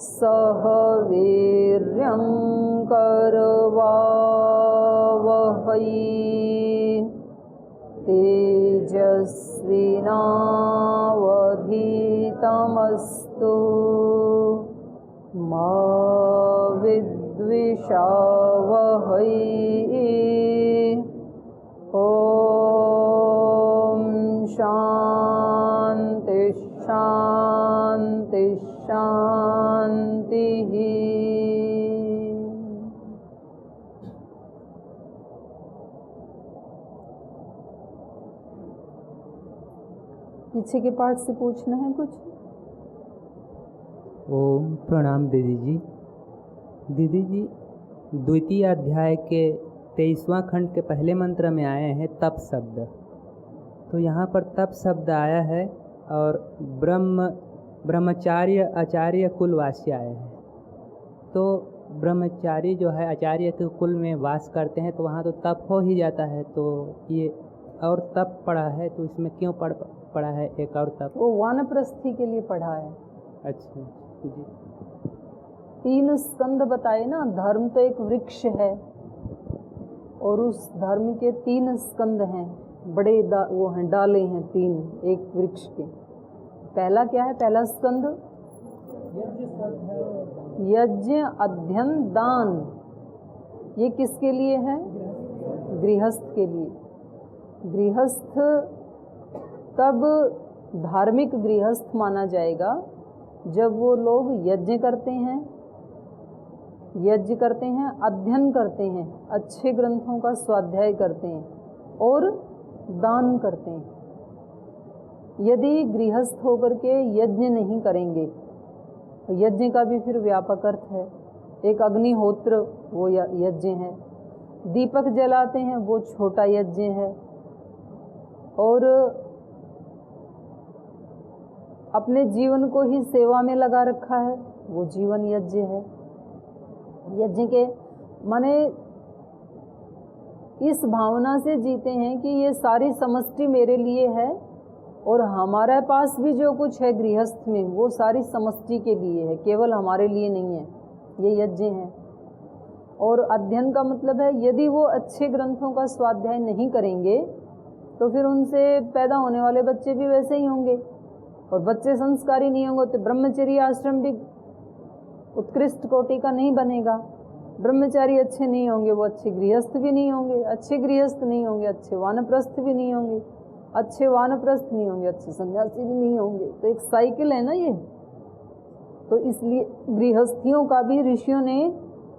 सह वीर्यं करवावहै तेजस्विनावधीतमस्तु मा विद्विषावहै। ॐ शान्ति शान्ति शान्तिः। पीछे के पाठ से पूछना है कुछ? ओम प्रणाम दीदी जी। दीदी जी, द्वितीय अध्याय के 23वां खंड के पहले मंत्र में आए हैं तप शब्द। तो यहाँ पर तप शब्द आया है और ब्रह्मचार्य आचार्य कुलवासी आए हैं। तो ब्रह्मचारी जो है आचार्य के कुल में वास करते हैं, तो वहाँ तो तप हो ही जाता है। तो ये और तप पढ़ा है, तो इसमें क्यों पढ़ा है एक और तप? वो वानप्रस्थी के लिए पढ़ा है। अच्छा जी। 3 स्कंद बताए ना। धर्म तो एक वृक्ष है और उस धर्म के 3 स्कंद हैं, बड़े वो हैं, डाले हैं 3 एक वृक्ष के। पहला क्या है? पहला स्कंद यज्ञ अध्ययन दान। ये किसके लिए है? गृहस्थ के लिए। गृहस्थ तब धार्मिक गृहस्थ माना जाएगा जब वो लोग यज्ञ करते हैं, अध्ययन करते हैं, अच्छे ग्रंथों का स्वाध्याय करते हैं और दान करते हैं। यदि गृहस्थ होकर के यज्ञ नहीं करेंगे, तो यज्ञ का भी फिर व्यापक अर्थ है। एक अग्निहोत्र वो यज्ञ है, दीपक जलाते हैं वो छोटा यज्ञ है, और अपने जीवन को ही सेवा में लगा रखा है वो जीवन यज्ञ है। यज्ञ के माने इस भावना से जीते हैं कि ये सारी समष्टि मेरे लिए है और हमारे पास भी जो कुछ है गृहस्थ में वो सारी समष्टि के लिए है, केवल हमारे लिए नहीं है। ये यज्ञ है। और अध्ययन का मतलब है यदि वो अच्छे ग्रंथों का स्वाध्याय नहीं करेंगे तो फिर उनसे पैदा होने वाले बच्चे भी वैसे ही होंगे, और बच्चे संस्कारी नहीं होंगे तो ब्रह्मचर्य आश्रम भी उत्कृष्ट कोटि का नहीं बनेगा। ब्रह्मचारी अच्छे नहीं होंगे वो अच्छे गृहस्थ भी नहीं होंगे, अच्छे गृहस्थ नहीं होंगे अच्छे वानप्रस्थ भी नहीं होंगे, अच्छे वानप्रस्थ नहीं होंगे अच्छे सन्यासी भी नहीं होंगे। तो एक साइकिल है ना ये। तो इसलिए गृहस्थियों का भी ऋषियों ने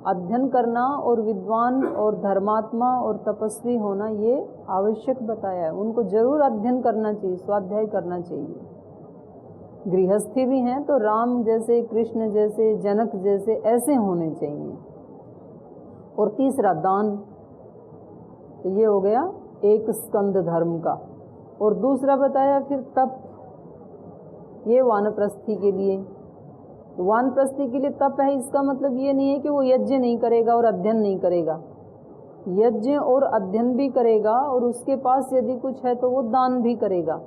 अध्ययन करना और विद्वान और धर्मात्मा और तपस्वी होना ये आवश्यक बताया है। उनको जरूर अध्ययन करना चाहिए, स्वाध्याय करना चाहिए। गृहस्थी भी हैं तो राम जैसे, कृष्ण जैसे, जनक जैसे ऐसे होने चाहिए। और तीसरा दान। तो ये हो गया एक स्कंद धर्म का। और दूसरा बताया फिर तप, ये वानप्रस्थी के लिए। तो वानप्रस्थी के लिए तप है, इसका मतलब ये नहीं है कि वो यज्ञ नहीं करेगा और अध्ययन नहीं करेगा। यज्ञ और अध्ययन भी करेगा और उसके पास यदि कुछ है तो वो दान भी करेगा।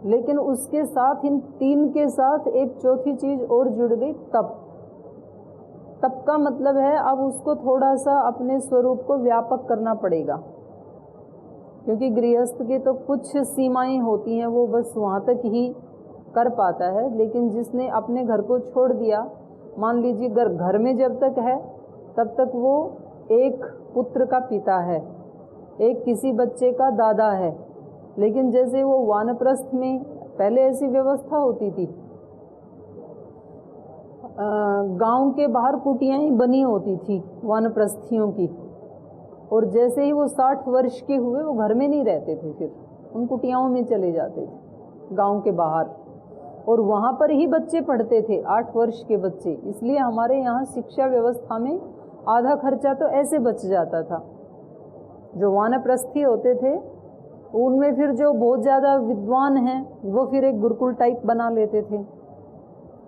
लेकिन उसके साथ इन 3 के साथ एक चौथी चीज और जुड़ गई, तप। तप का मतलब है अब उसको थोड़ा सा अपने स्वरूप को व्यापक करना पड़ेगा, क्योंकि गृहस्थ की तो कुछ सीमाएं होती हैं, वो बस वहाँ तक ही कर पाता है। लेकिन जिसने अपने घर को छोड़ दिया, मान लीजिए घर में जब तक है तब तक वो एक पुत्र का पिता है, एक किसी बच्चे का दादा है। लेकिन जैसे वो वानप्रस्थ में पहले ऐसी व्यवस्था होती थी, गांव के बाहर कुटियाँ बनी होती थी वानप्रस्थियों की, और जैसे ही वो 60 वर्ष के हुए वो घर में नहीं रहते थे, फिर उन कुटियाओं में चले जाते थे गांव के बाहर, और वहाँ पर ही बच्चे पढ़ते थे, 8 वर्ष के बच्चे। इसलिए हमारे यहाँ शिक्षा व्यवस्था में आधा खर्चा तो ऐसे बच जाता था। जो वानप्रस्थी होते थे उनमें फिर जो बहुत ज़्यादा विद्वान हैं वो फिर एक गुरुकुल टाइप बना लेते थे,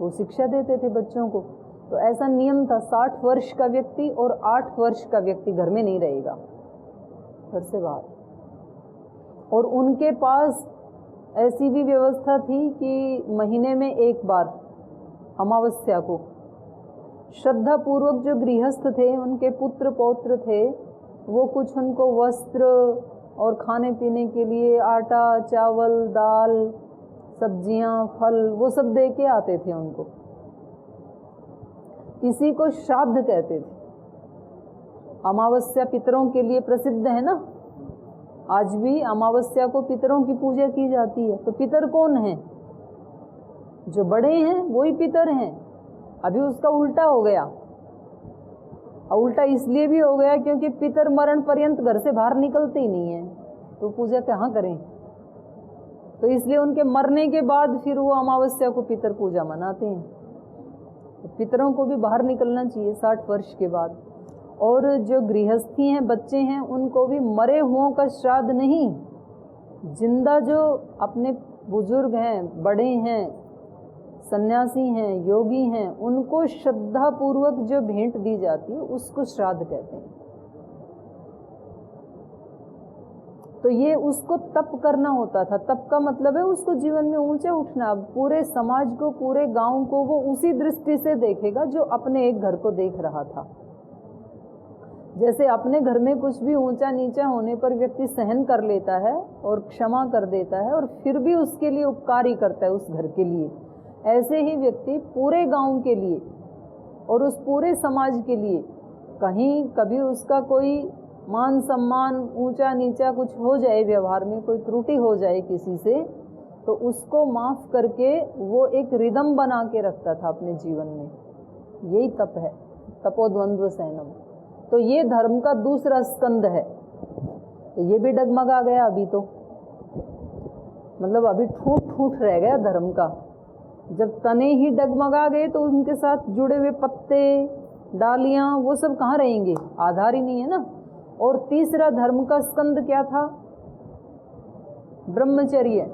वो शिक्षा देते थे बच्चों को। तो ऐसा नियम था, 60 वर्ष का व्यक्ति और 8 वर्ष का व्यक्ति घर में नहीं रहेगा, घर से बाहर। और उनके पास ऐसी भी व्यवस्था थी कि महीने में एक बार अमावस्या को श्रद्धा पूर्वक जो गृहस्थ थे, उनके पुत्र पौत्र थे, वो कुछ उनको वस्त्र और खाने पीने के लिए आटा, चावल, दाल, सब्जियां, फल, वो सब दे के आते थे उनको। इसी को श्राद्ध कहते थे। अमावस्या पितरों के लिए प्रसिद्ध है ना, आज भी अमावस्या को पितरों की पूजा की जाती है। तो पितर कौन है? जो बड़े हैं वही पितर हैं। अभी उसका उल्टा हो गया। और उल्टा इसलिए भी हो गया क्योंकि पितर मरण पर्यंत घर से बाहर निकलते ही नहीं है, तो पूजा कहाँ करें। तो इसलिए उनके मरने के बाद फिर वो अमावस्या को पितर पूजा मनाते हैं। तो पितरों को भी बाहर निकलना चाहिए 60 वर्ष के बाद। और जो गृहस्थी हैं, बच्चे हैं, उनको भी मरे हुओं का श्राद्ध नहीं, जिंदा जो अपने बुजुर्ग हैं, बड़े हैं, सन्यासी हैं, योगी हैं, उनको श्रद्धा पूर्वक जो भेंट दी जाती है उसको श्राद्ध कहते हैं। तो ये उसको तप करना होता था। तप का मतलब है उसको जीवन में ऊंचे उठना। पूरे समाज को, पूरे गांव को वो उसी दृष्टि से देखेगा जो अपने एक घर को देख रहा था। जैसे अपने घर में कुछ भी ऊंचा नीचा होने पर व्यक्ति सहन कर लेता है और क्षमा कर देता है और फिर भी उसके लिए उपकार ही करता है उस घर के लिए, ऐसे ही व्यक्ति पूरे गांव के लिए और उस पूरे समाज के लिए कहीं कभी उसका कोई मान सम्मान ऊंचा नीचा कुछ हो जाए, व्यवहार में कोई त्रुटि हो जाए किसी से, तो उसको माफ करके वो एक रिदम बना के रखता था अपने जीवन में। यही तप है, तपोद्वंद्व सहनम। तो ये धर्म का दूसरा स्कंद है। तो ये भी डगमगा गया अभी, तो मतलब अभी ठूठ ठूठ रह गया धर्म का। जब तने ही डगमगा गए तो उनके साथ जुड़े हुए पत्ते, डालियां, वो सब कहाँ रहेंगे? आधार ही नहीं है ना। और तीसरा धर्म का स्कंद क्या था? ब्रह्मचर्य।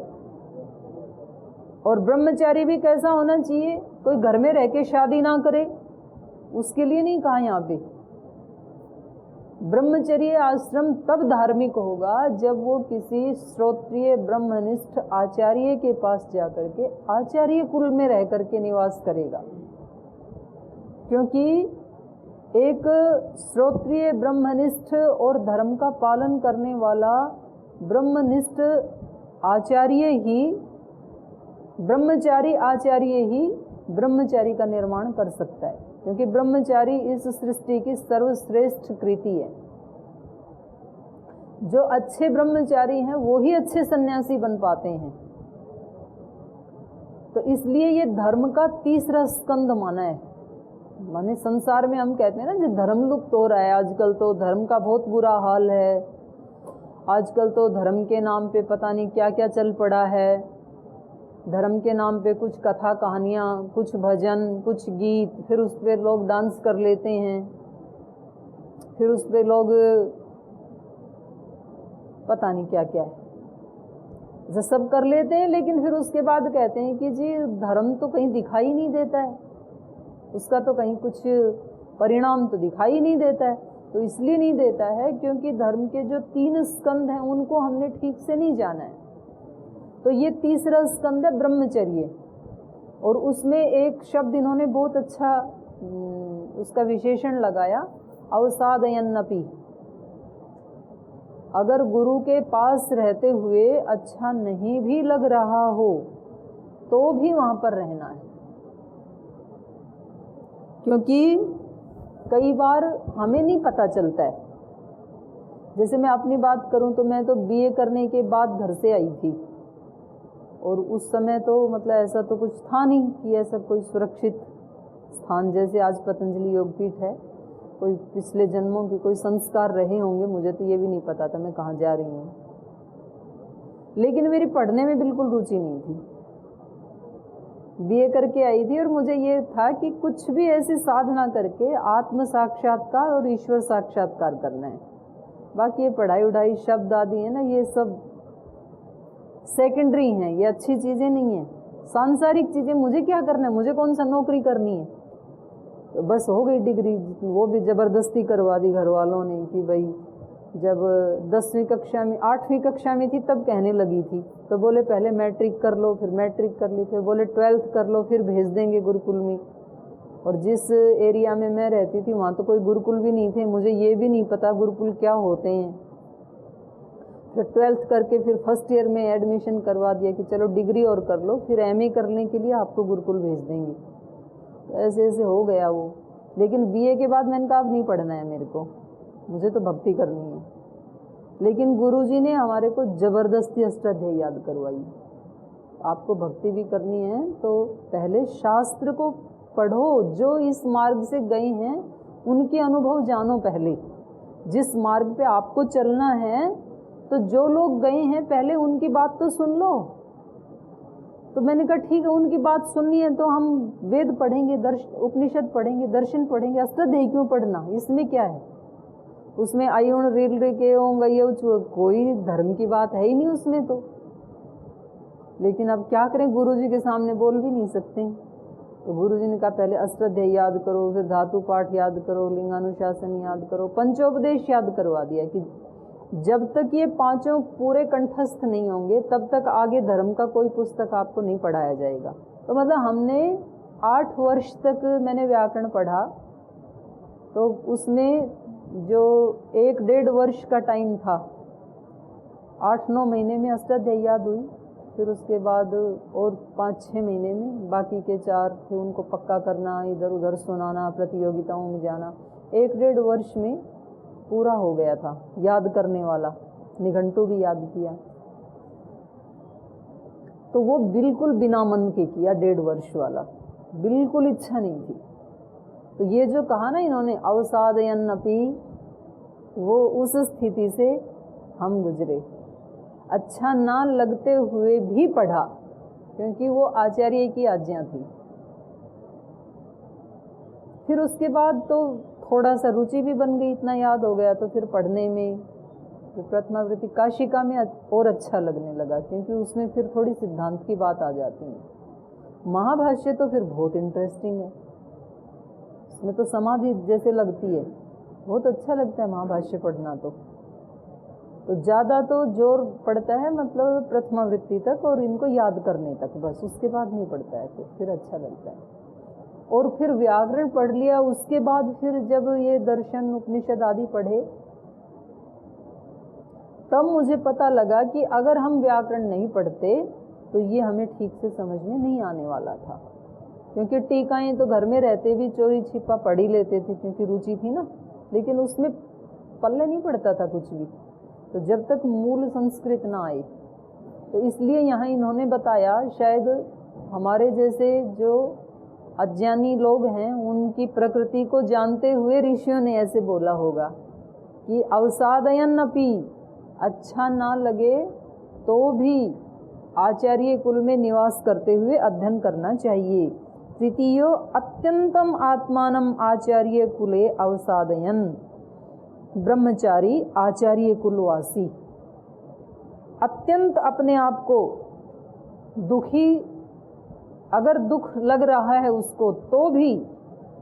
और ब्रह्मचारी भी कैसा होना चाहिए? कोई घर में रह के शादी ना करे, उसके लिए नहीं कहा यहाँ पे। ब्रह्मचर्य आश्रम तब धार्मिक होगा जब वो किसी श्रोत्रिय ब्रह्मनिष्ठ आचार्य के पास जाकर के आचार्य कुल में रह करके निवास करेगा। क्योंकि एक श्रोत्रिय ब्रह्मनिष्ठ और धर्म का पालन करने वाला ब्रह्मनिष्ठ आचार्य ही, ब्रह्मचारी आचार्य ही ब्रह्मचारी का निर्माण कर सकता है। क्योंकि ब्रह्मचारी इस सृष्टि की सर्वश्रेष्ठ कृति है। जो अच्छे ब्रह्मचारी हैं वो ही अच्छे सन्यासी बन पाते हैं। तो इसलिए ये धर्म का तीसरा स्कंद माना है। माने संसार में हम कहते हैं ना, जो धर्म लुप्त हो रहा है आजकल, तो धर्म का बहुत बुरा हाल है। आजकल तो धर्म के नाम पे पता नहीं क्या क्या चल पड़ा है। धर्म के नाम पे कुछ कथा कहानियाँ, कुछ भजन, कुछ गीत, फिर उस पर लोग डांस कर लेते हैं, फिर उस पर लोग पता नहीं क्या क्या है, ऐसा सब कर लेते हैं। लेकिन फिर उसके बाद कहते हैं कि जी धर्म तो कहीं दिखाई नहीं देता है, उसका तो कहीं कुछ परिणाम तो दिखाई नहीं देता है। तो इसलिए नहीं देता है क्योंकि धर्म के जो 3 स्कंद हैं उनको हमने ठीक से नहीं जाना है। तो ये तीसरा स्कंद है ब्रह्मचर्य। और उसमें एक शब्द इन्होंने बहुत अच्छा उसका विशेषण लगाया, अवसादयन्नपि। अगर गुरु के पास रहते हुए अच्छा नहीं भी लग रहा हो तो भी वहां पर रहना है। क्योंकि कई बार हमें नहीं पता चलता है। जैसे मैं अपनी बात करूं तो मैं तो बीए करने के बाद घर से आई थी, और उस समय तो मतलब ऐसा तो कुछ था नहीं कि ऐसा कोई सुरक्षित स्थान जैसे आज पतंजलि योगपीठ है, कोई पिछले जन्मों के कोई संस्कार रहे होंगे, मुझे तो ये भी नहीं पता था मैं कहाँ जा रही हूँ। लेकिन मेरी पढ़ने में बिल्कुल रुचि नहीं थी। बीए करके आई थी और मुझे ये था कि कुछ भी ऐसी साधना करके आत्म साक्षात्कार और ईश्वर साक्षात्कार करना है। बाकी ये पढ़ाई उढ़ाई शब्द आदि है ना, ये सब सेकेंडरी हैं, ये अच्छी चीज़ें नहीं हैं। सांसारिक चीज़ें मुझे क्या करना है, मुझे कौन सा नौकरी करनी है। तो बस हो गई डिग्री, वो भी ज़बरदस्ती करवा दी घर वालों ने कि भाई जब 10वीं कक्षा में 8वीं कक्षा में थी तब कहने लगी थी, तो बोले पहले मैट्रिक कर लो, फिर मैट्रिक कर ली, फिर बोले 12th कर लो, फिर भेज देंगे गुरुकुल में। और जिस एरिया में मैं रहती थी वहाँ तो कोई गुरुकुल भी नहीं थे, मुझे ये भी नहीं पता गुरुकुल क्या होते हैं। फिर 12th करके फिर फर्स्ट ईयर में एडमिशन करवा दिया कि चलो डिग्री और कर लो, फिर MA करने के लिए आपको गुरुकुल भेज देंगे। तो ऐसे ऐसे हो गया वो। लेकिन BA के बाद मैंने कहा अब नहीं पढ़ना है मेरे को, मुझे तो भक्ति करनी है। लेकिन गुरुजी ने हमारे को ज़बरदस्ती अष्टाध्यायी याद करवाई। आपको भक्ति भी करनी है तो पहले शास्त्र को पढ़ो, जो इस मार्ग से गए हैं उनके अनुभव जानो। पहले जिस मार्ग पे आपको चलना है तो जो लोग गए हैं पहले उनकी बात तो सुन लो। तो मैंने कहा ठीक है, उनकी बात सुननी है तो हम वेद पढ़ेंगे, उपनिषद पढ़ेंगे, दर्शन पढ़ेंगे, अष्टाध्यायी क्यों पढ़ना, इसमें क्या है। उसमें अयुण रील रे के कोई धर्म की बात है ही नहीं उसमें तो। लेकिन अब क्या करें, गुरुजी के सामने बोल भी नहीं सकते। तो गुरुजी ने कहा पहले अष्टाध्यायी याद करो, फिर धातु पाठ याद करो, लिंगानुशासन याद करो, पंचोपदेश याद करवा दिया कि जब तक ये पांचों पूरे कंठस्थ नहीं होंगे तब तक आगे धर्म का कोई पुस्तक आपको नहीं पढ़ाया जाएगा। तो मतलब हमने 8 वर्ष तक मैंने व्याकरण पढ़ा, तो उसमें जो 1-1.5 वर्ष का टाइम था, 8-9 महीने में अष्टाध्यायी याद हुई। फिर उसके बाद और 5-6 महीने में बाकी के 4 थे उनको पक्का करना, इधर उधर सुनाना, प्रतियोगिताओं में जाना। 1-1.5 वर्ष में पूरा हो गया था याद करने वाला। निघंटू भी याद किया, तो वो बिल्कुल बिना मन के किया 1.5 वर्ष वाला, बिल्कुल इच्छा नहीं थी। तो ये जो कहा ना इन्होंने अवसादयन अपि, वो उस स्थिति से हम गुजरे। अच्छा ना लगते हुए भी पढ़ा, क्योंकि वो आचार्य की आज्ञा थी। फिर उसके बाद तो थोड़ा सा रुचि भी बन गई, इतना याद हो गया तो फिर पढ़ने में, तो प्रथमावृत्ति काशिका में और अच्छा लगने लगा, क्योंकि उसमें फिर थोड़ी सिद्धांत की बात आ जाती है। महाभाष्य तो फिर बहुत इंटरेस्टिंग है, उसमें तो समाधि जैसे लगती है, बहुत अच्छा लगता है महाभाष्य पढ़ना। तो ज़्यादा तो जोर पड़ता है मतलब प्रथमावृत्ति तक और इनको याद करने तक, बस उसके बाद नहीं पड़ता है, फिर अच्छा लगता है। और फिर व्याकरण पढ़ लिया, उसके बाद फिर जब ये दर्शन उपनिषद आदि पढ़े तब मुझे पता लगा कि अगर हम व्याकरण नहीं पढ़ते तो ये हमें ठीक से समझ में नहीं आने वाला था। क्योंकि टीकाएं तो घर में रहते भी चोरी छिपा पढ़ ही लेते थे, क्योंकि रुचि थी ना, लेकिन उसमें पल्ले नहीं पड़ता था कुछ भी, तो जब तक मूल संस्कृत ना आए। तो इसलिए यहाँ इन्होंने बताया, शायद हमारे जैसे जो अज्ञानी लोग हैं उनकी प्रकृति को जानते हुए ऋषियों ने ऐसे बोला होगा कि अवसादयन अपि, अच्छा ना लगे तो भी आचार्य कुल में निवास करते हुए अध्ययन करना चाहिए। तृतीयो अत्यंतम आत्मानम आचार्य कुले अवसादयन, ब्रह्मचारी आचार्य कुलवासी। अत्यंत अपने आप को दुखी, अगर दुख लग रहा है उसको तो भी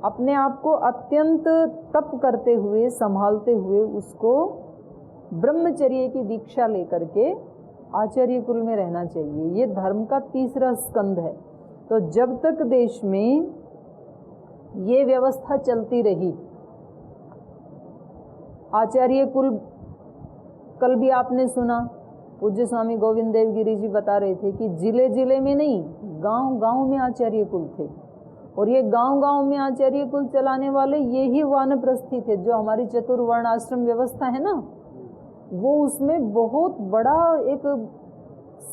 अपने आप को अत्यंत तप करते हुए, संभालते हुए उसको ब्रह्मचर्य की दीक्षा लेकर के आचार्य कुल में रहना चाहिए। ये धर्म का तीसरा स्कंद है। तो जब तक देश में ये व्यवस्था चलती रही, आचार्य कुल, कल भी आपने सुना पूज्य स्वामी गोविंद देव गिरी जी बता रहे थे कि जिले जिले में नहीं, गांव गांव में आचार्य कुल थे। और ये गांव गांव में आचार्य कुल चलाने वाले ये ही वानप्रस्थी थे। जो हमारी चतुर्वर्ण आश्रम व्यवस्था है ना, वो उसमें बहुत बड़ा एक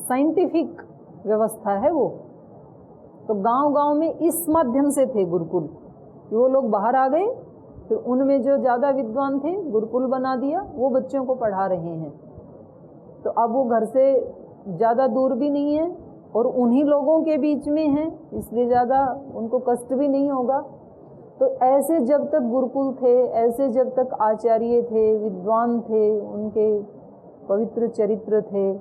साइंटिफिक व्यवस्था है वो। तो गांव गांव में इस माध्यम से थे गुरुकुल, कि वो लोग बाहर आ गए, फिर उनमें जो ज़्यादा विद्वान थे गुरुकुल बना दिया, वो बच्चों को पढ़ा रहे हैं। तो अब वो घर से ज़्यादा दूर भी नहीं है और उन्हीं लोगों के बीच में है, इसलिए ज़्यादा उनको कष्ट भी नहीं होगा। तो ऐसे जब तक गुरुकुल थे, ऐसे जब तक आचार्य थे, विद्वान थे, उनके पवित्र चरित्र थे,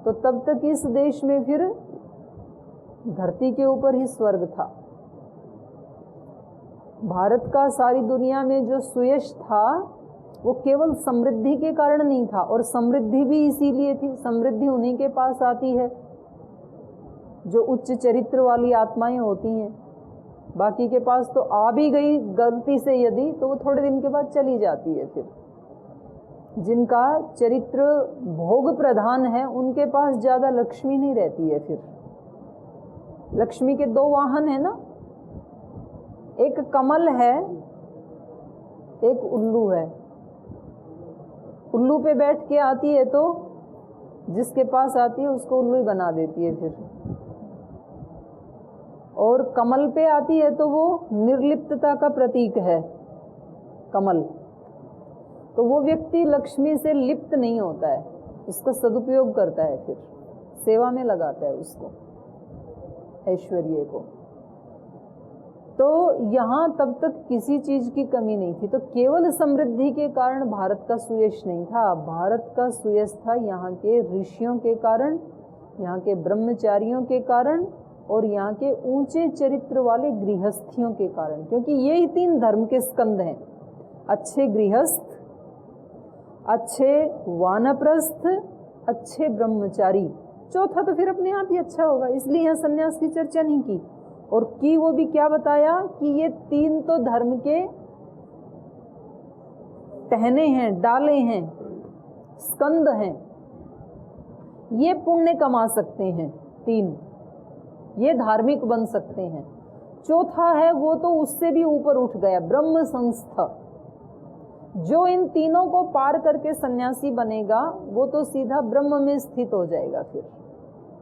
तो तब तक इस देश में फिर धरती के ऊपर ही स्वर्ग था। भारत का सारी दुनिया में जो सुयश था वो केवल समृद्धि के कारण नहीं था, और समृद्धि भी इसीलिए थी, समृद्धि उन्हीं के पास आती है जो उच्च चरित्र वाली आत्माएं होती हैं। बाकी के पास तो आ भी गई गलती से यदि, तो वो थोड़े दिन के बाद चली जाती है। फिर जिनका चरित्र भोग प्रधान है उनके पास ज़्यादा लक्ष्मी नहीं रहती है। फिर लक्ष्मी के दो वाहन है ना, एक कमल है, एक उल्लू है। उल्लू पे बैठ के आती है तो जिसके पास आती है उसको उल्लू ही बना देती है फिर, और कमल पे आती है तो वो निर्लिप्तता का प्रतीक है कमल। तो वो व्यक्ति लक्ष्मी से लिप्त नहीं होता है, उसका सदुपयोग करता है, फिर सेवा में लगाता है उसको, ऐश्वर्य को। तो यहाँ तब तक किसी चीज की कमी नहीं थी। तो केवल समृद्धि के कारण भारत का सुयश नहीं था, भारत का सुयश था यहाँ के ऋषियों के कारण, यहाँ के ब्रह्मचारियों के कारण, और यहाँ के ऊंचे चरित्र वाले गृहस्थियों के कारण। क्योंकि यही तीन धर्म के स्कंद हैं, अच्छे गृहस्थ, अच्छे वानप्रस्थ, अच्छे ब्रह्मचारी। चौथा तो फिर अपने आप ही अच्छा होगा, इसलिए यहाँ संन्यास की चर्चा नहीं की। और की वो भी क्या बताया कि ये तीन तो धर्म के टहने हैं, डाले हैं, स्कंद हैं, ये पुण्य कमा सकते हैं, तीन ये धार्मिक बन सकते हैं। चौथा है वो तो उससे भी ऊपर उठ गया, ब्रह्म संस्थ। जो इन तीनों को पार करके सन्यासी बनेगा वो तो सीधा ब्रह्म में स्थित हो जाएगा फिर।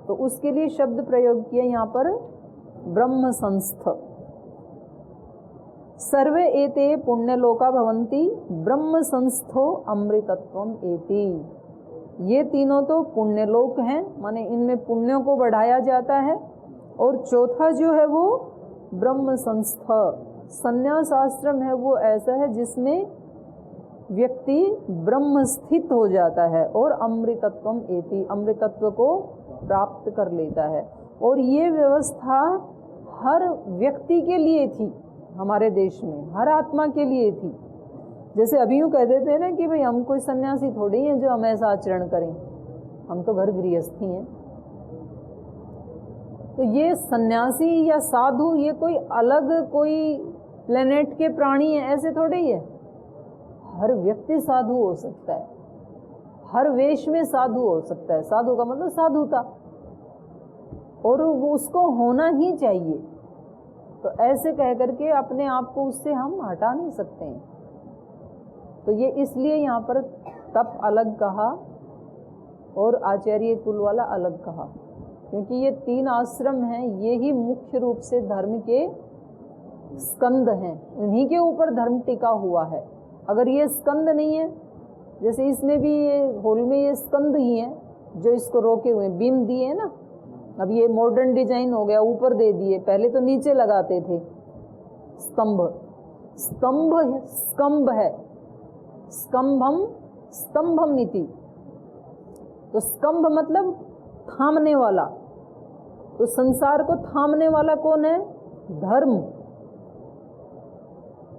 तो उसके लिए शब्द प्रयोग किया यहाँ पर ब्रह्म संस्थ। सर्वे एते पुण्यलोका भवन्ति ब्रह्म संस्थो अमृतत्वम एति। ये तीनों तो पुण्यलोक हैं, माने इनमें पुण्यों को बढ़ाया जाता है। और चौथा जो है वो ब्रह्म संस्थ, संन्यास आश्रम है वो ऐसा है जिसमें व्यक्ति ब्रह्म स्थित हो जाता है और अमृतत्वम एति, अमृतत्व को प्राप्त कर लेता है। और ये व्यवस्था हर व्यक्ति के लिए थी, हमारे देश में हर आत्मा के लिए थी। जैसे अभी यूँ कह देते हैं ना कि भाई हम कोई सन्यासी थोड़ी हैं जो हम ऐसा आचरण करें, हम तो घर गृहस्थी हैं। तो ये सन्यासी या साधु ये कोई अलग कोई प्लेनेट के प्राणी है, ऐसे थोड़े ही है। हर व्यक्ति साधु हो सकता है, हर वेश में साधु हो सकता है। साधु का मतलब साधुता, और वो उसको होना ही चाहिए। तो ऐसे कह करके अपने आप को उससे हम हटा नहीं सकते हैं। तो ये इसलिए यहाँ पर तप अलग कहा और आचार्य कुल वाला अलग कहा, क्योंकि ये तीन आश्रम हैं, ये ही मुख्य रूप से धर्म के स्कंद हैं, इन्हीं के ऊपर धर्म टिका हुआ है। अगर ये स्कंद नहीं है, जैसे इसमें भी ये होल में ये स्कंद ही हैं जो इसको रोके हुए, बीम दिए हैं ना। अब ये मॉडर्न डिजाइन हो गया, ऊपर दे दिए, पहले तो नीचे लगाते थे स्तंभ। स्तंभ स्कंभ है, स्कंभम स्तंभम नीति। तो स्कंभ मतलब थामने वाला। तो संसार को थामने वाला कौन है? धर्म।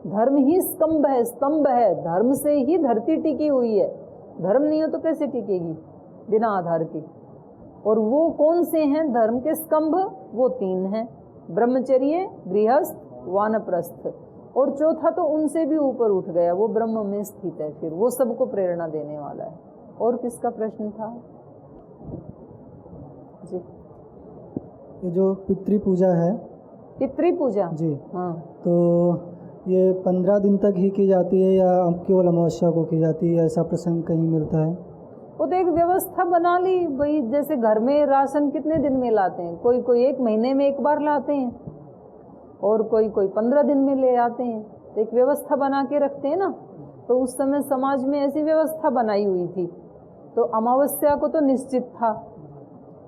धर्म ही स्तंभ है, स्तंभ है। धर्म से ही धरती टिकी हुई है, धर्म नहीं हो तो कैसे टिकेगी बिना आधार के। और वो कौन से हैं धर्म के स्तंभ? वो तीन हैं, ब्रह्मचर्य, गृहस्थ, वानप्रस्थ। और चौथा तो उनसे भी ऊपर उठ गया, वो ब्रह्म में स्थित है, फिर वो सबको प्रेरणा देने वाला है। और किसका प्रश्न था जी? ये जो पितृ पूजा है, पितृ पूजा जी, हाँ, तो ये 15 दिन तक ही की जाती है या केवल अमावस्या को की जाती है? ऐसा प्रसंग कहीं मिलता है? वो तो एक व्यवस्था बना ली भाई। जैसे घर में राशन कितने दिन में लाते हैं, कोई कोई 1 महीने में एक बार लाते हैं, और कोई कोई 15 दिन में ले आते हैं। तो एक व्यवस्था बना के रखते हैं ना। तो उस समय समाज में ऐसी व्यवस्था बनाई हुई थी। तो अमावस्या को तो निश्चित था,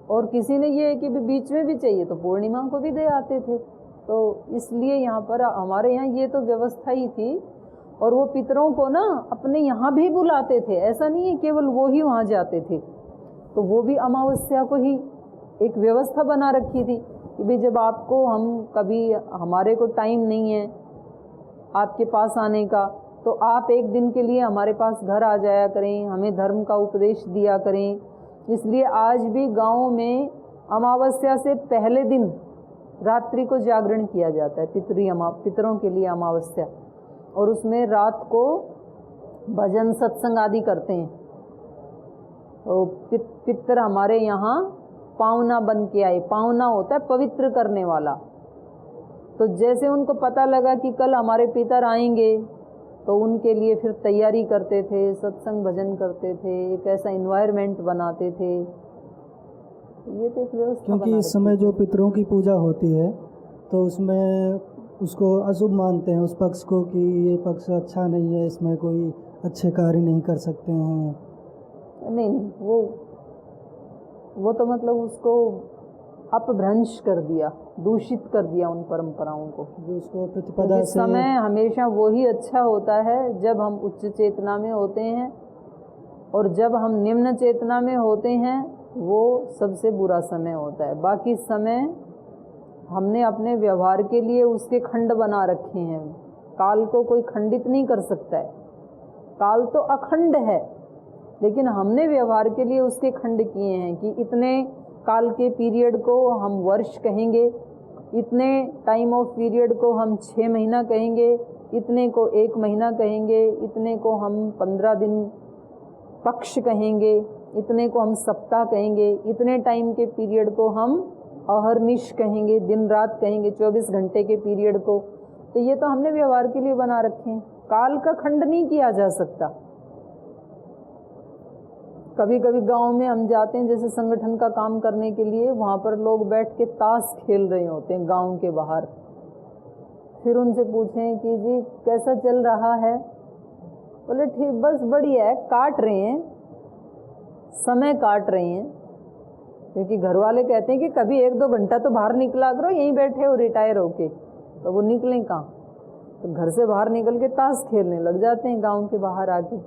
और किसी ने ये कि बीच में भी चाहिए तो पूर्णिमा को भी दे आते थे। तो इसलिए यहाँ पर हमारे यहाँ ये तो व्यवस्था ही थी। और वो पितरों को ना अपने यहाँ भी बुलाते थे, ऐसा नहीं है केवल वो ही वहाँ जाते थे। तो वो भी अमावस्या को ही एक व्यवस्था बना रखी थी कि भाई जब आपको हम कभी हमारे को टाइम नहीं है आपके पास आने का, तो आप एक दिन के लिए हमारे पास घर आ जाया करें, हमें धर्म का उपदेश दिया करें। इसलिए आज भी गाँव में अमावस्या से पहले दिन रात्रि को जागरण किया जाता है, पितरों के लिए अमावस्या, और उसमें रात को भजन सत्संग आदि करते हैं। तो पितर हमारे यहाँ पावना बन के आए। पावना होता है पवित्र करने वाला। तो जैसे उनको पता लगा कि कल हमारे पितर आएंगे, तो उनके लिए फिर तैयारी करते थे, सत्संग भजन करते थे, एक ऐसा इन्वायरमेंट बनाते थे। ये तो एक व्यवस्था, क्योंकि इस समय जो पितरों की पूजा होती है तो उसमें उसको अशुभ मानते हैं, उस पक्ष को, कि ये पक्ष अच्छा नहीं है, इसमें कोई अच्छे कार्य नहीं कर सकते हैं। नहीं, वो तो मतलब उसको अपभ्रंश कर दिया, दूषित कर दिया उन परंपराओं को। उसको प्रतिपदा इस समय हमेशा वही अच्छा होता है जब हम उच्च चेतना में होते हैं, और जब हम निम्न चेतना में होते हैं वो सबसे बुरा समय होता है। बाकी समय हमने अपने व्यवहार के लिए उसके खंड बना रखे हैं। काल को कोई खंडित नहीं कर सकता है, काल तो अखंड है, लेकिन हमने व्यवहार के लिए उसके खंड किए हैं कि इतने काल के पीरियड को हम वर्ष कहेंगे, इतने टाइम ऑफ पीरियड को हम 6 महीना कहेंगे, इतने को 1 महीना कहेंगे, इतने को हम 15 दिन पक्ष कहेंगे, इतने को हम सप्ताह कहेंगे, इतने टाइम के पीरियड को हम अहर्निश कहेंगे, दिन रात कहेंगे, 24 घंटे के पीरियड को। तो ये तो हमने व्यवहार के लिए बना रखे हैं, काल का खंड नहीं किया जा सकता। कभी कभी गांव में हम जाते हैं जैसे संगठन का काम करने के लिए, वहाँ पर लोग बैठ के ताश खेल रहे होते हैं गांव के बाहर। फिर उनसे पूछें कि जी कैसा चल रहा है, बोले ठीक, बस बढ़िया है, काट रहे हैं, समय काट रहे हैं। क्योंकि घर वाले कहते हैं कि कभी 1-2 घंटा तो बाहर निकला करो, यहीं बैठे हो रिटायर होके, तो वो निकलें कहाँ, तो घर से बाहर निकल के ताश खेलने लग जाते हैं गांव के बाहर आके।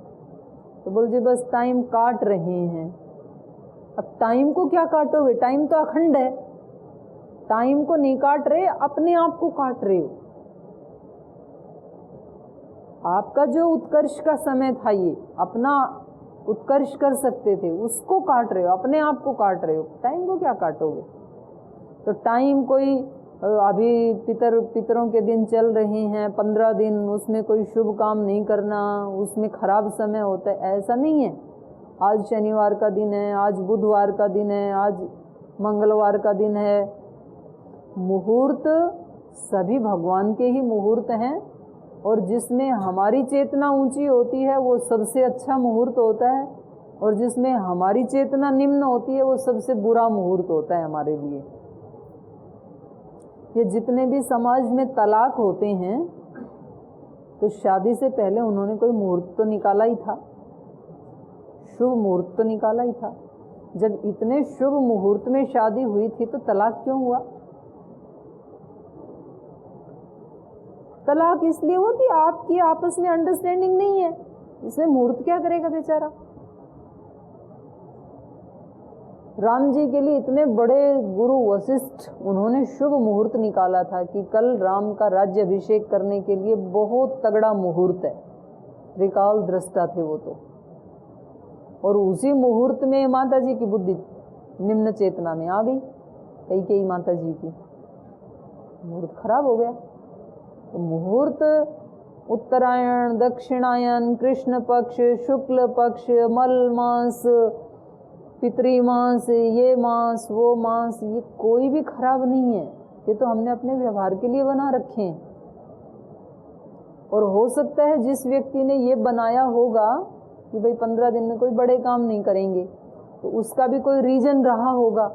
तो बोल जी बस टाइम काट रहे हैं। अब टाइम को क्या काटोगे, टाइम तो अखंड है, टाइम को नहीं काट रहे, अपने आप को काट रहे हो। आपका जो उत्कर्ष का समय था, ये अपना उत्कर्ष कर सकते थे, उसको काट रहे हो, अपने आप को काट रहे हो, टाइम को क्या काटोगे। तो टाइम कोई अभी पितरों के दिन चल रहे हैं 15 दिन, उसमें कोई शुभ काम नहीं करना, उसमें खराब समय होता है, ऐसा नहीं है। आज शनिवार का दिन है, आज बुधवार का दिन है, आज मंगलवार का दिन है। मुहूर्त सभी भगवान के ही मुहूर्त हैं, और जिसमें हमारी चेतना ऊंची होती है वो सबसे अच्छा मुहूर्त होता है, और जिसमें हमारी चेतना निम्न होती है वो सबसे बुरा मुहूर्त होता है हमारे लिए। ये जितने भी समाज में तलाक होते हैं, तो शादी से पहले उन्होंने कोई मुहूर्त तो निकाला ही था, शुभ मुहूर्त तो निकाला ही था। जब इतने शुभ मुहूर्त में शादी हुई थी तो तलाक क्यों हुआ? तलाक इसलिए हुआ कि आपकी आपस में अंडरस्टैंडिंग नहीं है। इसमें मुहूर्त क्या करेगा बेचारा। राम जी के लिए इतने बड़े गुरु वशिष्ठ, उन्होंने शुभ मुहूर्त निकाला था कि कल राम का राज्य अभिषेक करने के लिए बहुत तगड़ा मुहूर्त है, त्रिकाल दृष्टा थे वो तो। और उसी मुहूर्त में माता जी की बुद्धि निम्न चेतना में आ गई, कई माता जी की, मुहूर्त खराब हो गया। तो मुहूर्त उत्तरायण, दक्षिणायन, कृष्ण पक्ष, शुक्ल पक्ष, मल मास, पितरी मास, ये मास, वो मास, ये कोई भी खराब नहीं है। ये तो हमने अपने व्यवहार के लिए बना रखे हैं। और हो सकता है जिस व्यक्ति ने ये बनाया होगा कि भाई 15 दिन में कोई बड़े काम नहीं करेंगे, तो उसका भी कोई रीजन रहा होगा।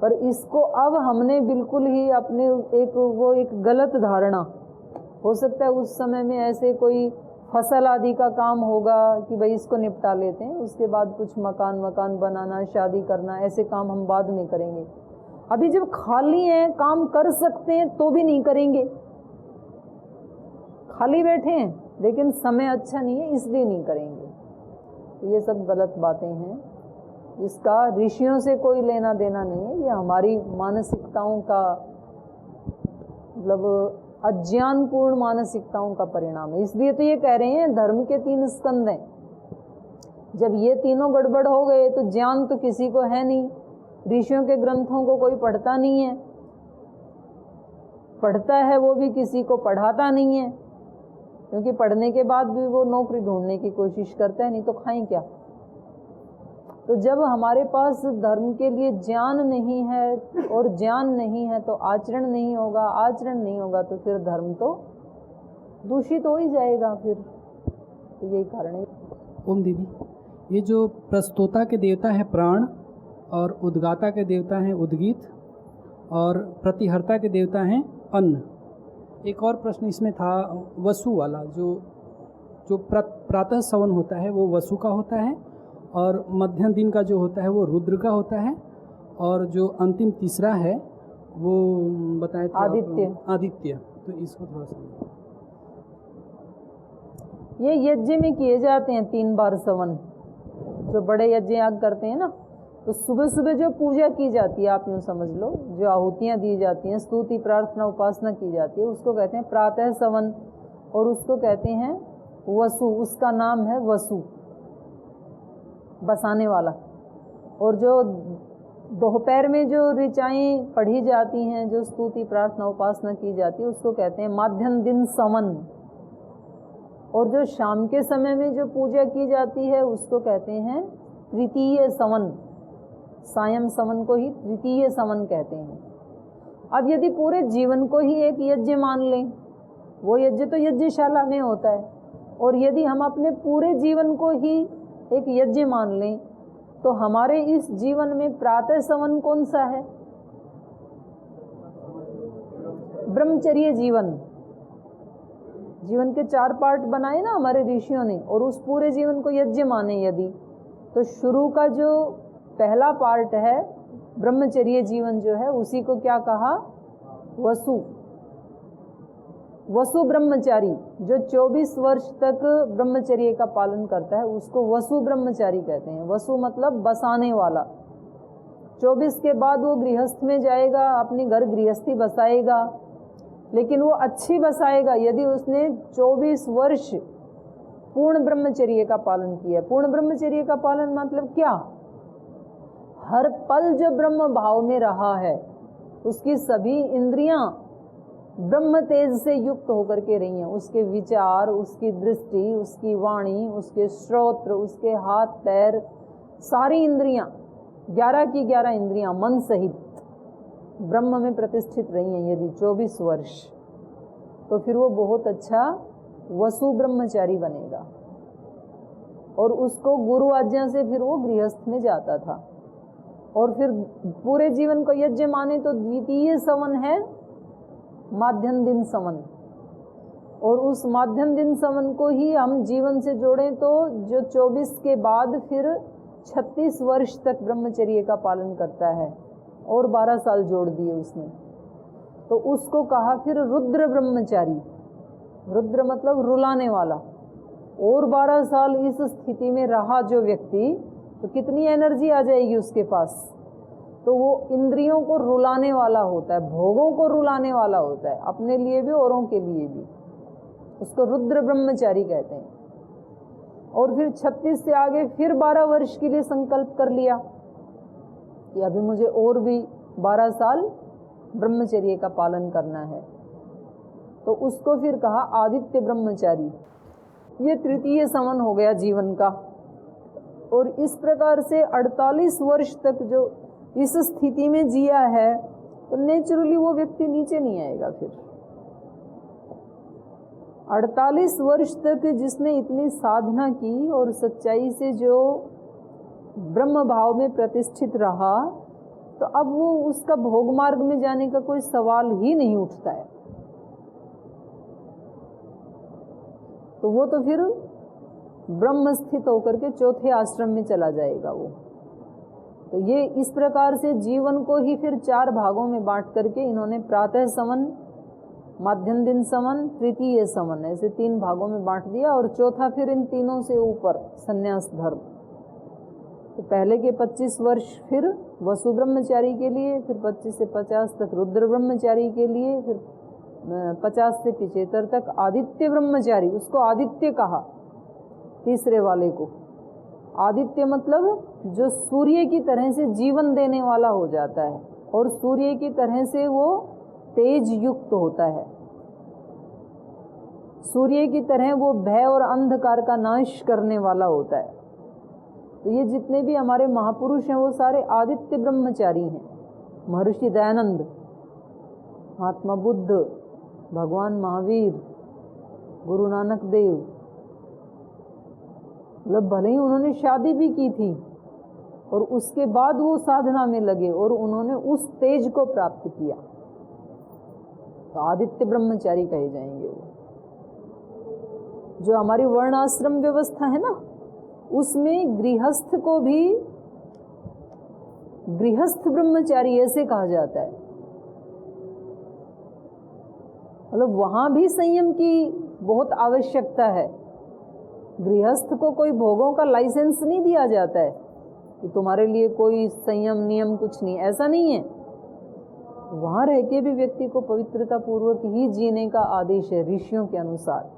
पर इसको अब हमने बिल्कुल ही अपने एक गलत धारणा, हो सकता है उस समय में ऐसे कोई फसल आदि का काम होगा कि भाई इसको निपटा लेते हैं, उसके बाद कुछ मकान बनाना, शादी करना, ऐसे काम हम बाद में करेंगे। अभी जब खाली हैं, काम कर सकते हैं, तो भी नहीं करेंगे। खाली बैठे हैं लेकिन समय अच्छा नहीं है इसलिए नहीं करेंगे। तो ये सब गलत बातें हैं, इसका ऋषियों से कोई लेना देना नहीं है। ये हमारी मानसिकताओं का, मतलब अज्ञानपूर्ण मानसिकताओं का परिणाम है। इसलिए तो ये कह रहे हैं धर्म के 3 स्कंद हैं। जब ये तीनों गड़बड़ हो गए तो ज्ञान तो किसी को है नहीं, ऋषियों के ग्रंथों को कोई पढ़ता नहीं है, पढ़ता है वो भी किसी को पढ़ाता नहीं है, क्योंकि पढ़ने के बाद भी वो नौकरी ढूंढने की कोशिश करता है, नहीं तो खाएं क्या। तो जब हमारे पास धर्म के लिए ज्ञान नहीं है और ज्ञान नहीं है तो आचरण नहीं होगा, आचरण नहीं होगा तो फिर धर्म तो दूषित हो ही जाएगा फिर। तो यही कारण है। ओम दीदी, ये जो प्रस्तोता के देवता है प्राण और उद्गाता के देवता हैं उद्गीत और प्रतिहर्ता के देवता हैं अन्न। एक और प्रश्न इसमें था वसु वाला, जो प्रातः सवन होता है वो वसु का होता है और मध्यम दिन का जो होता है वो रुद्र का होता है, और जो अंतिम तीसरा है वो बताए थे आदित्य। तो इसको थोड़ा सा ये यज्ञ में किए जाते हैं 3 बार सवन, जो बड़े यज्ञ याग करते हैं ना, तो सुबह सुबह जो पूजा की जाती है, आप यूँ समझ लो, जो आहुतियाँ दी जाती हैं, स्तुति प्रार्थना उपासना की जाती है, उसको कहते हैं प्रातः सवन और उसको कहते हैं वसु। उसका नाम है वसु, बसाने वाला। और जो दोपहर में जो ऋचाएँ पढ़ी जाती हैं, जो स्तुति प्रार्थना उपासना की जाती है, उसको कहते हैं माध्यम दिन सवन। और जो शाम के समय में जो पूजा की जाती है उसको कहते हैं तृतीय सवन। सायं सवन को ही तृतीय सवन कहते हैं। अब यदि पूरे जीवन को ही एक यज्ञ मान लें, वो यज्ञ तो यज्ञशाला में होता है, और यदि हम अपने पूरे जीवन को ही एक यज्ञ मान लें तो हमारे इस जीवन में प्रातः सवन कौन सा है? ब्रह्मचर्य जीवन। जीवन के 4 पार्ट बनाए ना हमारे ऋषियों ने, और उस पूरे जीवन को यज्ञ माने यदि, तो शुरू का जो पहला पार्ट है ब्रह्मचर्य जीवन जो है, उसी को क्या कहा? वसु। वसु ब्रह्मचारी, जो 24 वर्ष तक ब्रह्मचर्य का पालन करता है उसको वसु ब्रह्मचारी कहते हैं। वसु मतलब बसाने वाला। 24 के बाद वो गृहस्थ में जाएगा, अपनी घर गृहस्थी बसाएगा, लेकिन वो अच्छी बसाएगा यदि उसने 24 वर्ष पूर्ण ब्रह्मचर्य का पालन किया। पूर्ण ब्रह्मचर्य का पालन मतलब क्या? हर पल जो ब्रह्म भाव में रहा है, उसकी सभी इंद्रियां ब्रह्म तेज से युक्त होकर के रही हैं। उसके विचार, उसकी दृष्टि, उसकी वाणी, उसके श्रोत्र, उसके हाथ पैर, सारी इंद्रियां 11 की 11 इंद्रियां मन सहित ब्रह्म में प्रतिष्ठित रही हैं यदि 24 वर्ष, तो फिर वो बहुत अच्छा वसु ब्रह्मचारी बनेगा। और उसको गुरु आज्ञा से फिर वो गृहस्थ में जाता था। और फिर पूरे जीवन को यज्ञ माने तो द्वितीय सवन है माध्यम दिन सवन। और उस माध्यम दिन सवन को ही हम जीवन से जोड़ें तो जो 24 के बाद फिर 36 वर्ष तक ब्रह्मचर्य का पालन करता है, और 12 साल जोड़ दिए उसने, तो उसको कहा फिर रुद्र ब्रह्मचारी। रुद्र मतलब रुलाने वाला। और 12 साल इस स्थिति में रहा जो व्यक्ति, तो कितनी एनर्जी आ जाएगी उसके पास। तो वो इंद्रियों को रुलाने वाला होता है, भोगों को रुलाने वाला होता है, अपने लिए भी औरों के लिए भी। उसको रुद्र ब्रह्मचारी कहते हैं। और फिर 36 से आगे फिर 12 वर्ष के लिए संकल्प कर लिया कि अभी मुझे और भी 12 साल ब्रह्मचर्य का पालन करना है, तो उसको फिर कहा आदित्य ब्रह्मचारी। ये तृतीय सवन हो गया जीवन का। और इस प्रकार से 48 वर्ष तक जो इस स्थिति में जिया है, तो नेचुरली वो व्यक्ति नीचे नहीं आएगा। फिर 48 वर्ष तक जिसने इतनी साधना की और सच्चाई से जो ब्रह्म भाव में प्रतिष्ठित रहा, तो अब वो उसका भोग मार्ग में जाने का कोई सवाल ही नहीं उठता है। तो वो तो फिर ब्रह्म स्थित होकर के चौथे आश्रम में चला जाएगा वो। तो ये इस प्रकार से जीवन को ही फिर 4 भागों में बांट करके इन्होंने प्रातः सवन, मध्यम दिन सवन, तृतीय सवन, ऐसे 3 भागों में बांट दिया। और चौथा फिर इन तीनों से ऊपर संन्यास धर्म। तो पहले के 25 वर्ष फिर वसु ब्रह्मचारी के लिए, फिर 25 से 50 तक रुद्र ब्रह्मचारी के लिए, फिर 50 से 75 तक आदित्य ब्रह्मचारी। उसको आदित्य कहा, तीसरे वाले को। आदित्य मतलब जो सूर्य की तरह से जीवन देने वाला हो जाता है, और सूर्य की तरह से वो तेज युक्त होता है। सूर्य की तरह वो भय और अंधकार का नाश करने वाला होता है। तो ये जितने भी हमारे महापुरुष हैं वो सारे आदित्य ब्रह्मचारी हैं। महर्षि दयानंद, महात्मा बुद्ध, भगवान महावीर, गुरु नानक देव, मतलब भले ही उन्होंने शादी भी की थी और उसके बाद वो साधना में लगे और उन्होंने उस तेज को प्राप्त किया, तो आदित्य ब्रह्मचारी कहे जाएंगे वो। जो हमारी वर्णाश्रम व्यवस्था है ना, उसमें गृहस्थ को भी गृहस्थ ब्रह्मचारी ऐसे कहा जाता है। मतलब वहां भी संयम की बहुत आवश्यकता है। गृहस्थ को कोई भोगों का लाइसेंस नहीं दिया जाता है कि तुम्हारे लिए कोई संयम नियम कुछ नहीं, ऐसा नहीं है। वहां रह के भी व्यक्ति को पवित्रता पूर्वक ही जीने का आदेश है ऋषियों के अनुसार।